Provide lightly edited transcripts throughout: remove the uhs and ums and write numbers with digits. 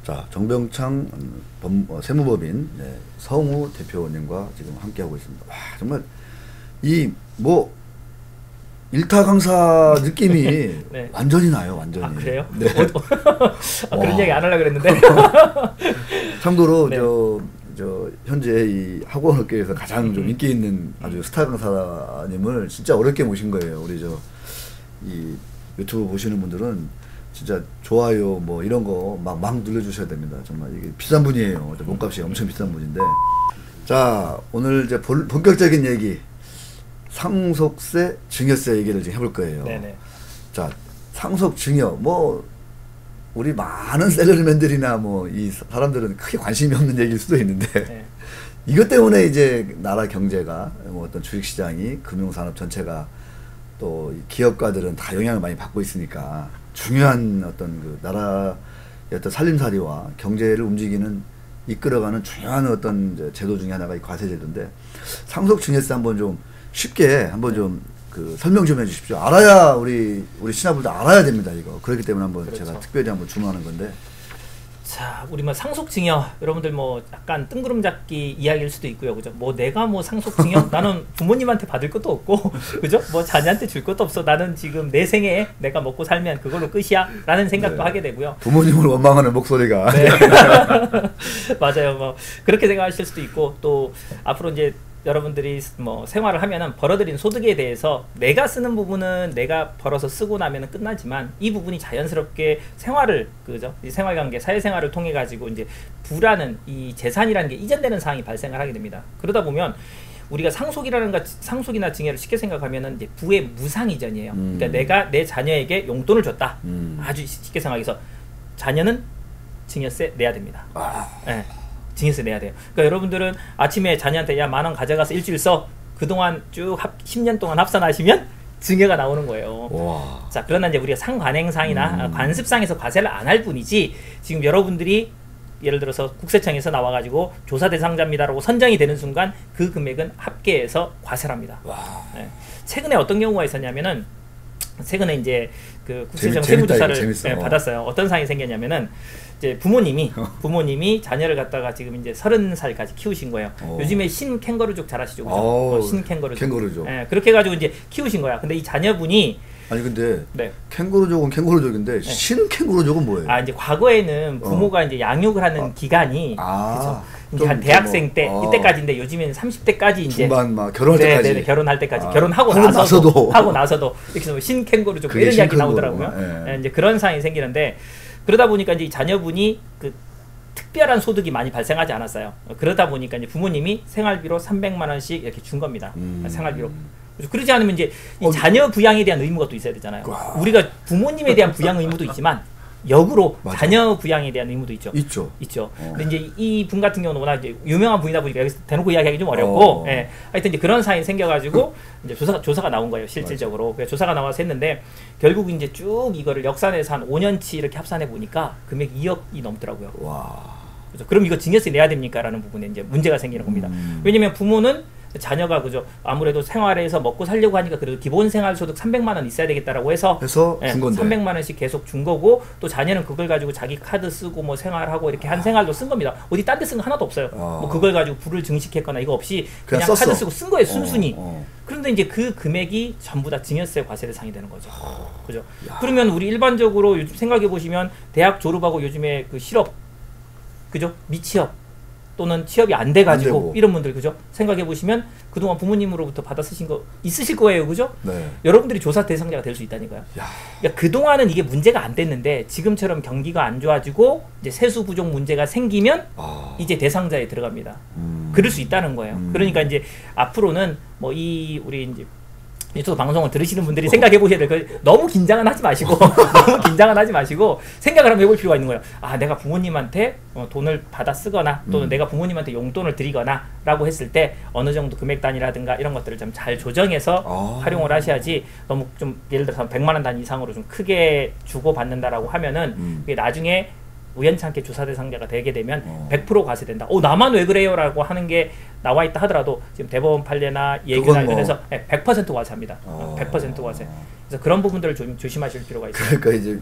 자, 정병창 세무법인 네, 성우 대표님과 지금 함께하고 있습니다. 와, 정말 이 뭐 일타 강사 느낌이 네. 완전히 나요, 완전히. 아, 그래요? 네. 아, 그런 얘기 안 하려고 그랬는데. 참고로 네. 저 현재 이 학원업계에서 가장 좀 인기 있는 아주 스타 강사님을 진짜 어렵게 모신 거예요. 우리 저 이 유튜브 보시는 분들은 진짜 좋아요 뭐 이런 거 막 눌러주셔야 됩니다. 정말 이게 비싼 분이에요. 몸값이 엄청 비싼 분인데. 자, 오늘 이제 본격적인 얘기, 상속세, 증여세 얘기를 지금 해볼 거예요. 네네. 자, 상속, 증여, 뭐 우리 많은 셀러리맨들이나 뭐 이 사람들은 크게 관심이 없는 얘기일 수도 있는데 네. 이것 때문에 이제 나라 경제가 뭐 어떤 주식시장이 금융산업 전체가 또 기업가들은 다 영향을 많이 받고 있으니까 중요한 어떤 그 나라의 어떤 살림살이와 경제를 움직이는 이끌어가는 중요한 어떤 이제 제도 중에 하나가 이 과세제도인데, 상속증여세 한번 좀 쉽게 한번 좀 그 설명 좀 해주십시오. 알아야 우리 신하분들 알아야 됩니다 이거. 그렇기 때문에 한번 그렇죠. 제가 특별히 한번 주문하는 건데. 자, 우리 뭐 상속증여, 여러분들 뭐 약간 뜬구름 잡기 이야기일 수도 있고요, 그죠? 뭐 내가 뭐 상속증여, 나는 부모님한테 받을 것도 없고, 그죠? 뭐 자녀한테 줄 것도 없어. 나는 지금 내 생애에 내가 먹고 살면 그걸로 끝이야라는 생각도 네. 하게 되고요. 부모님을 원망하는 목소리가. 네. 맞아요. 뭐 그렇게 생각하실 수도 있고, 또 앞으로 이제 여러분들이 뭐 생활을 하면은 벌어들인 소득에 대해서 내가 쓰는 부분은 내가 벌어서 쓰고 나면은 끝나지만, 이 부분이 자연스럽게 생활을, 그죠? 이 생활관계, 사회생활을 통해 가지고 이제 부라는 이 재산이라는 게 이전되는 상황이 발생을 하게 됩니다. 그러다 보면 우리가 상속이나 증여를 쉽게 생각하면은 이제 부의 무상 이전이에요. 그러니까 내가 내 자녀에게 용돈을 줬다. 아주 쉽게 생각해서 자녀는 증여세 내야 됩니다. 네. 증여세 내야 돼요. 그러니까 여러분들은 아침에 자녀한테 야 10,000원 가져가서 일주일 써. 그동안 쭉 10년 동안 합산하시면 증여가 나오는 거예요. 와. 자, 그러나 이제 우리가 상관행상이나 관습상에서 과세를 안 할 뿐이지, 지금 여러분들이 예를 들어서 국세청에서 나와가지고 조사 대상자입니다라고 선정이 되는 순간 그 금액은 합계해서 과세를 합니다. 네. 최근에 어떤 경우가 있었냐면은, 최근에 이제 그 국세청 세무조사를 받았어요. 어떤 상황이 생겼냐면은, 이제 부모님이 자녀를 갖다가 지금 이제 30살까지 키우신 거예요. 요즘에 캥거루족 잘 아시죠? 그죠? 캥거루족. 예, 그렇게 해가지고 이제 키우신 거야. 근데 이 자녀분이, 아니 근데 네. 캥거루족은 캥거루족인데 네. 캥거루족은 뭐예요? 아, 이제 과거에는 부모가 이제 양육을 하는 기간이, 그죠? 이제 한 대학생 때 이때까지인데, 요즘에는 30대까지 이제 중반 막 결혼할 때까지. 네, 결혼할 때까지. 결혼하고 나서도 이렇게 해서 신캥거루족 이런 이야기 나오더라고요. 네. 이제 그런 상황이 생기는데, 그러다 보니까 이제 자녀분이 그 특별한 소득이 많이 발생하지 않았어요. 그러다 보니까 이제 부모님이 생활비로 300만 원씩 이렇게 준 겁니다. 생활비로. 그러지 않으면 이제 이 자녀 부양에 대한 의무가 또 있어야 되잖아요. 우리가 부모님에 대한 부양 의무도 있지만 역으로 맞아. 자녀 부양에 대한 의무도 있죠. 있죠. 근데 이제 이 분 같은 경우는 워낙 이제 유명한 분이다 보니까 여기서 대놓고 이야기하기 좀 어렵고, 예. 하여튼 이제 그런 사안이 생겨가지고 이제 조사가 나온 거예요, 실질적으로. 그래서 조사가 나와서 했는데, 결국 이제 쭉 이거를 역산해서 한 5년치 이렇게 합산해 보니까 금액 2억이 넘더라고요. 와. 그죠? 그럼 이거 증여세 내야 됩니까? 라는 부분에 이제 문제가 생기는 겁니다. 왜냐면 부모는 자녀가, 그죠, 아무래도 생활에서 먹고 살려고 하니까 그래도 기본 생활소득 300만 원 있어야 되겠다라고 해서 준 건데 300만 원씩 계속 준 거고, 또 자녀는 그걸 가지고 자기 카드 쓰고 뭐 생활하고 이렇게 한 생활도 쓴 겁니다. 어디 딴 데 쓴 거 하나도 없어요. 뭐 그걸 가지고 부를 증식했거나 이거 없이 그냥 카드 쓰고 쓴 거예요, 순순히. 그런데 이제 그 금액이 전부 다 증여세 과세 대상이 되는 거죠. 그죠? 그러면 우리 일반적으로 요즘 생각해 보시면, 대학 졸업하고 요즘에 그 실업, 그죠? 미취업 또는 취업이 안 돼가지고 이런 분들, 그죠? 생각해 보시면 그동안 부모님으로부터 받아 쓰신 거 있으실 거예요, 그죠? 네. 여러분들이 조사 대상자가 될 수 있다니까요. 그러니까 그동안은 이게 문제가 안 됐는데, 지금처럼 경기가 안 좋아지고 이제 세수 부족 문제가 생기면 이제 대상자에 들어갑니다. 그럴 수 있다는 거예요. 그러니까 이제 앞으로는 뭐 우리 이제 유튜브 방송을 들으시는 분들이 생각해 보셔야 될 거예요. 너무 긴장은 하지 마시고 생각을 한번 해볼 필요가 있는 거예요. 아, 내가 부모님한테 돈을 받아 쓰거나 또는 내가 부모님한테 용돈을 드리거나 라고 했을 때 어느 정도 금액 단위라든가 이런 것들을 좀 잘 조정해서 활용을 하셔야지, 너무 좀 예를 들어서 100만 원 단위 이상으로 좀 크게 주고 받는다라고 하면은 그게 나중에 우연찮게 조사 대상자가 되게 되면 100% 과세된다. 나만 왜 그래요? 라고 하는 게 나와 있다 하더라도 지금 대법원 판례나 예규나 이런 데서 100% 과세합니다. 100% 과세. 그래서 그런 부분들을 좀 조심하실 필요가 있어요. 그러니까 이제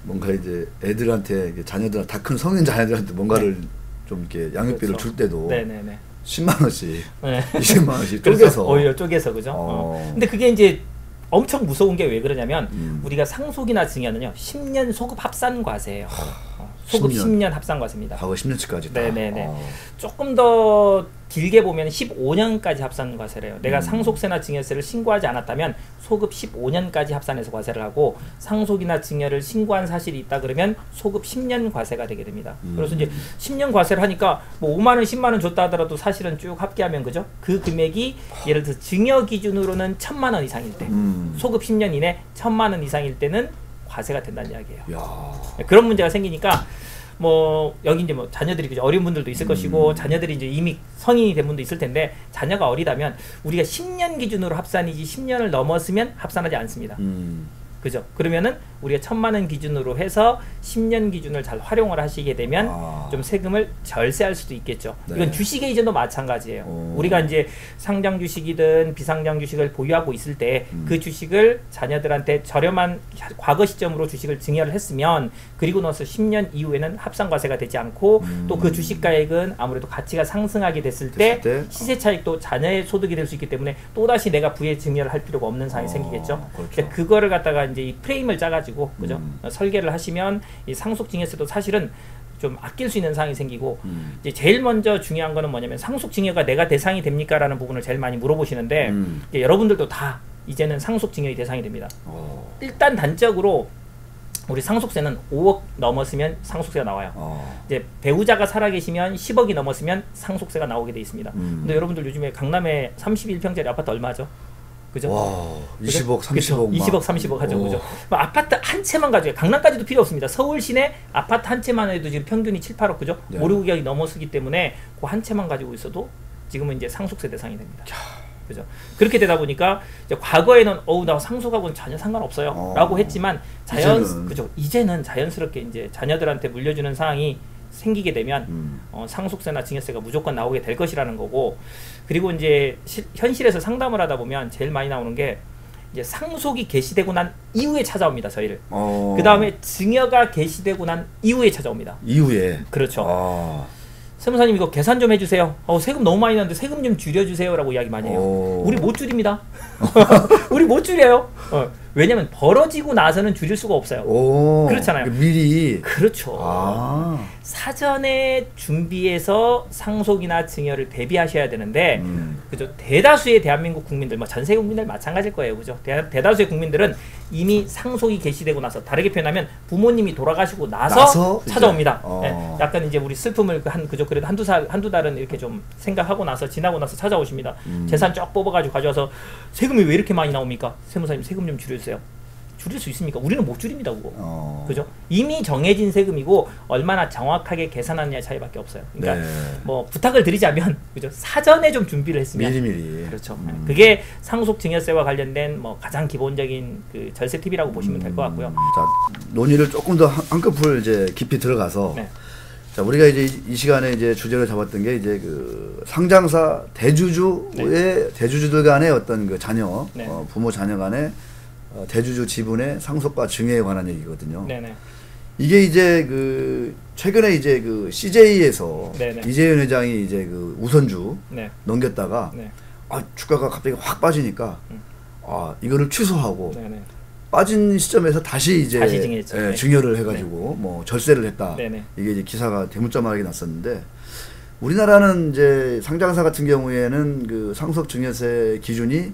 뭔가 이제 애들한테 자녀들 다 큰 성인 자녀들한테 뭔가를 네. 좀 이렇게 양육비를 그렇죠. 줄 때도 네네네. 10만 원씩, 네. 20만 원씩 쪼개서 오히려 쪼개서 그죠. 근데 그게 이제 엄청 무서운 게 왜 그러냐면 우리가 상속이나 증여는요 10년 소급 합산 과세예요. 소급 10년 합산 과세입니다. 과거 10년치까지. 네네네. 조금 더 길게 보면 15년까지 합산 과세래요. 내가 상속세나 증여세를 신고하지 않았다면 소급 15년까지 합산해서 과세를 하고, 상속이나 증여를 신고한 사실이 있다 그러면 소급 10년 과세가 되게 됩니다. 그래서 이제 10년 과세를 하니까 뭐 5만 원, 10만 원 줬다 하더라도 사실은 쭉 합계하면 그죠? 그 금액이 예를 들어서 증여 기준으로는 1,000만 원 이상일 때, 소급 10년 이내 1,000만 원 이상일 때는 과세가 된다는 이야기예요. 야. 그런 문제가 생기니까 뭐 여기 이제 뭐 자녀들이 그죠, 어린 분들도 있을 것이고 자녀들이 이제 이미 성인이 된 분도 있을 텐데, 자녀가 어리다면 우리가 10년 기준으로 합산이지 10년을 넘었으면 합산하지 않습니다. 그죠? 그러면은 우리가 1,000만 원 기준으로 해서 10년 기준을 잘 활용을 하시게 되면 좀 세금을 절세할 수도 있겠죠. 네. 이건 주식의 이전도 마찬가지예요. 우리가 이제 상장 주식이든 비상장 주식을 보유하고 있을 때 그 주식을 자녀들한테 저렴한 과거 시점으로 주식을 증여를 했으면, 그리고 나서 10년 이후에는 합산과세가 되지 않고 또 그 주식가액은 아무래도 가치가 상승하게 됐을 때 시세 차익도 자녀의 소득이 될 수 있기 때문에 또다시 내가 부의 증여를 할 필요가 없는 상황이 생기겠죠. 그렇죠. 그러니까 그거를 갖다가 이제 이 프레임을 짜가지고 그죠? 설계를 하시면 이 상속증여세도 사실은 좀 아낄 수 있는 상황이 생기고, 이제 제일 먼저 중요한 거는 뭐냐면 상속증여가 내가 대상이 됩니까? 라는 부분을 제일 많이 물어보시는데 이제 여러분들도 다 이제는 상속증여의 대상이 됩니다. 일단 단적으로 우리 상속세는 5억 넘었으면 상속세가 나와요. 이제 배우자가 살아계시면 10억이 넘었으면 상속세가 나오게 돼 있습니다. 근데 여러분들 요즘에 강남에 31평짜리 아파트 얼마죠? 그죠? 와, 20억, 30억. 20억, 30억 하죠. 그죠? 아파트 한 채만 가지고, 강남까지도 필요 없습니다. 서울 시내 아파트 한 채만 해도 지금 평균이 7, 8억, 그죠? 네. 5, 6억이 넘어서기 때문에 그 한 채만 가지고 있어도 지금은 이제 상속세 대상이 됩니다. 그죠? 그렇게 되다 보니까 이제 과거에는 나 상속하고는 전혀 상관없어요. 라고 했지만 이제는 자연스럽게 이제 자녀들한테 물려주는 상황이 생기게 되면 상속세나 증여세가 무조건 나오게 될 것이라는 거고, 그리고 이제 현실에서 상담을 하다 보면 제일 많이 나오는 게 이제 상속이 개시되고 난 이후에 찾아옵니다, 저희를. 그 다음에 증여가 개시되고 난 이후에 찾아옵니다. 이후에. 그렇죠. 세무사님 이거 계산 좀 해주세요. 세금 너무 많이 나는데 세금 좀 줄여주세요 라고 이야기 많이 해요. 우리 못 줄입니다. 우리 못 줄여요. 왜냐면 벌어지고 나서는 줄일 수가 없어요. 그렇잖아요. 미리. 그렇죠. 사전에 준비해서 상속이나 증여를 대비하셔야 되는데, 그죠? 대다수의 대한민국 국민들, 뭐 전 세계 국민들 마찬가지일 거예요, 그죠? 대다수의 국민들은 이미 상속이 개시되고 나서, 다르게 표현하면 부모님이 돌아가시고 나서 찾아옵니다. 네, 약간 이제 우리 슬픔을 그래도 한두 달은 이렇게 좀 생각하고 나서, 지나고 나서 찾아오십니다. 재산 쫙 뽑아가지고 가져와서 세금이 왜 이렇게 많이 나옵니까? 세무사님 세금 좀 줄여주세요. 줄일 수 있습니까? 우리는 못 줄입니다, 그거. 그죠? 이미 정해진 세금이고 얼마나 정확하게 계산하느냐의 차이밖에 없어요. 그러니까 뭐 부탁을 드리자면, 그죠? 사전에 좀 준비를 했으면 미리미리. 그렇죠. 그게 상속 증여세와 관련된 뭐 가장 기본적인 그 절세 팁이라고 보시면 될 것 같고요. 자, 논의를 조금 더 한꺼풀 이제 깊이 들어가서 자, 우리가 이제 이 시간에 이제 주제를 잡았던 게 이제 그 상장사 대주주의 대주주들 간의 어떤 그 자녀, 부모 자녀 간의 대주주 지분의 상속과 증여에 관한 얘기거든요. 네네. 이게 이제 그 최근에 이제 그 CJ에서 네네. 이재현 회장이 이제 그 우선주 네. 넘겼다가 네. 주가가 갑자기 확 빠지니까 이거를 취소하고 네네. 빠진 시점에서 다시 이제 증여했죠. 증여를 해가지고 뭐 절세를 했다. 네네. 이게 이제 기사가 대문짝만하게 났었는데, 우리나라는 이제 상장사 같은 경우에는 그 상속 증여세 기준이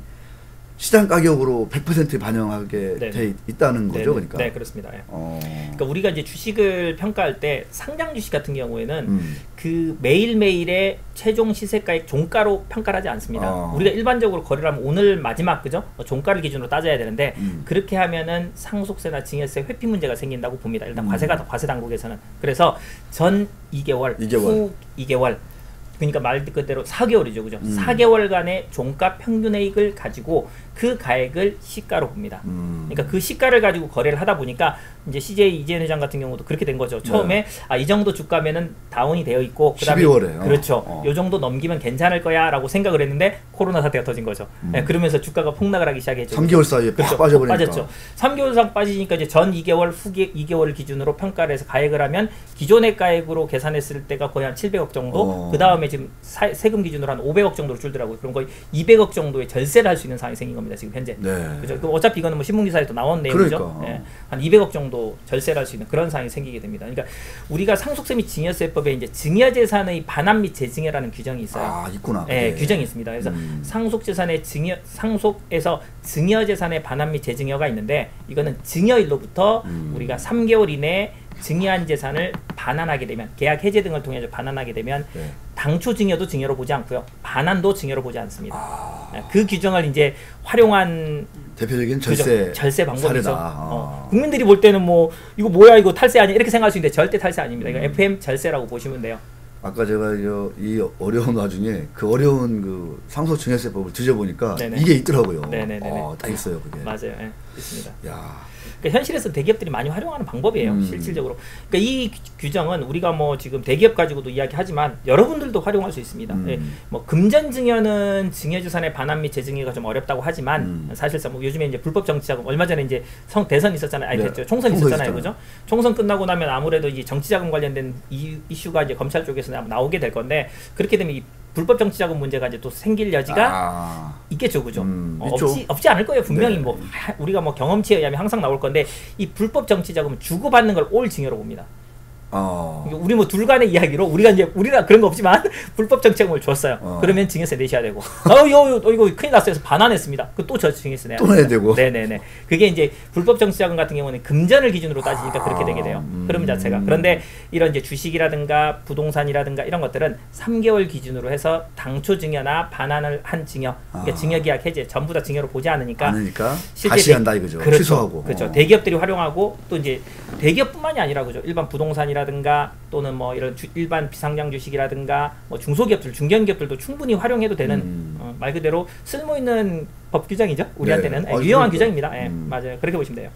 시장 가격으로 100% 반영하게 돼 있다는 거죠, 그러니까. 네, 그렇습니다. 그러니까 우리가 이제 주식을 평가할 때 상장 주식 같은 경우에는 그 매일매일의 최종 시세가액 종가로 평가를 하지 않습니다. 우리가 일반적으로 거래를 하면 오늘 마지막, 그죠? 종가를 기준으로 따져야 되는데, 그렇게 하면은 상속세나 증여세 회피 문제가 생긴다고 봅니다. 일단 과세 당국에서는. 그래서 전 2개월, 후 2개월, 그러니까 말 그대로 4개월이죠, 그죠? 4개월간의 종가 평균액을 가지고 그 가액을 시가로 봅니다. 그러니까 그 시가를 가지고 거래를 하다 보니까 이제 CJ 이재현 회장 같은 경우도 그렇게 된 거죠. 처음에 이 정도 주가면은 다운이 되어 있고 그다음에 12월에 그렇죠. 요 정도 넘기면 괜찮을 거야라고 생각을 했는데 코로나 사태가 터진 거죠. 네, 그러면서 주가가 폭락을 하기 시작했죠. 3개월 사이에 그렇죠. 팍 빠져버리니까. 빠졌죠. 3개월 이상 빠지니까 이제 전 2개월 후기 2개월 기준으로 평가를 해서 가액을 하면 기존의 가액으로 계산했을 때가 거의 한 700억 정도. 그 다음에 지금 세금 기준으로 한 500억 정도로 줄더라고요. 그럼 거의 200억 정도의 절세를 할 수 있는 상황이 생긴 겁니다. 지금 현재. 네. 그죠. 어차피 이거는 뭐 신문기사에도 나온 내용이죠. 그러니까. 네. 한 200억 정도 절세를 할 수 있는 그런 상황이 생기게 됩니다. 그러니까 우리가 상속세 및 증여세법에 이제 증여재산의 반환 및 재증여라는 규정이 있어요. 있구나. 네, 규정이 있습니다. 그래서 상속재산의 상속에서 증여재산의 반환 및 재증여가 있는데 이거는 증여일로부터 우리가 3개월 이내에 증여한 재산을 반환하게 되면 계약 해제 등을 통해서 반환하게 되면 네. 당초 증여도 증여로 보지 않고요. 반환도 증여로 보지 않습니다. 그 규정을 이제 활용한 대표적인 절세 방법이죠. 사례다. 국민들이 볼 때는 뭐 이거 뭐야 이거 탈세 아니야 이렇게 생각할 수 있는데 절대 탈세 아닙니다. 이거 FM 절세라고 보시면 돼요. 아까 제가 이 어려운 와중에 그 어려운 그 상속증여세법을 뒤져보니까 네네. 이게 있더라고요. 네네네. 딱 있어요, 그게. 맞아요. 네, 있습니다. 야. 그러니까 현실에서 대기업들이 많이 활용하는 방법이에요. 실질적으로. 그러니까 이 규정은 우리가 뭐 지금 대기업 가지고도 이야기하지만 여러분들도 활용할 수 있습니다. 예, 뭐 금전증여는 증여재산의 반환 및 재증여가 좀 어렵다고 하지만 사실상 뭐 요즘에 이제 불법 정치자금 얼마 전에 이제 대선 있었잖아요. 아니 됐죠. 총선 있었잖아요, 그죠? 총선 끝나고 나면 아무래도 이 정치자금 관련된 이슈가 이제 검찰 쪽에서 나오게 될 건데 그렇게 되면 이 불법 정치자금 문제가 이제 또 생길 여지가 있겠죠, 그죠? 없지 않을 거예요, 분명히. 네. 뭐 우리가 뭐 경험치에 의하면 항상 나올 건데 이 불법 정치자금은 주고받는 걸 올 증여로 봅니다. 우리 뭐 둘 간의 이야기로 우리가 그런 거 없지만 불법 정치자금을 줬어요. 그러면 증여세 내셔야 되고 이거 큰일 났어요 해서 반환했습니다. 그 또 저 증여세 내야 또 내야 되고. 네네네. 그게 이제 불법 정치자금 같은 경우는 금전을 기준으로 따지니까 그렇게 되게 돼요. 흐름 자체가. 그런데 이런 이제 주식이라든가 부동산이라든가 이런 것들은 3개월 기준으로 해서 당초 증여나 반환을 한 증여, 그러니까 증여계약 해제 전부 다 증여로 보지 않으니까 다시 한다 이거죠. 그렇죠. 취소하고. 그렇죠. 대기업들이 활용하고 또 이제 대기업뿐만이 아니라 그죠. 일반 부동산이라든가 또는 뭐 이런 일반 비상장 주식이라든가 뭐 중소기업들, 중견기업들도 충분히 활용해도 되는 말 그대로 쓸모 있는 법 규정이죠. 우리한테는 유용한 규정입니다. 맞아요. 그렇게 보시면 돼요.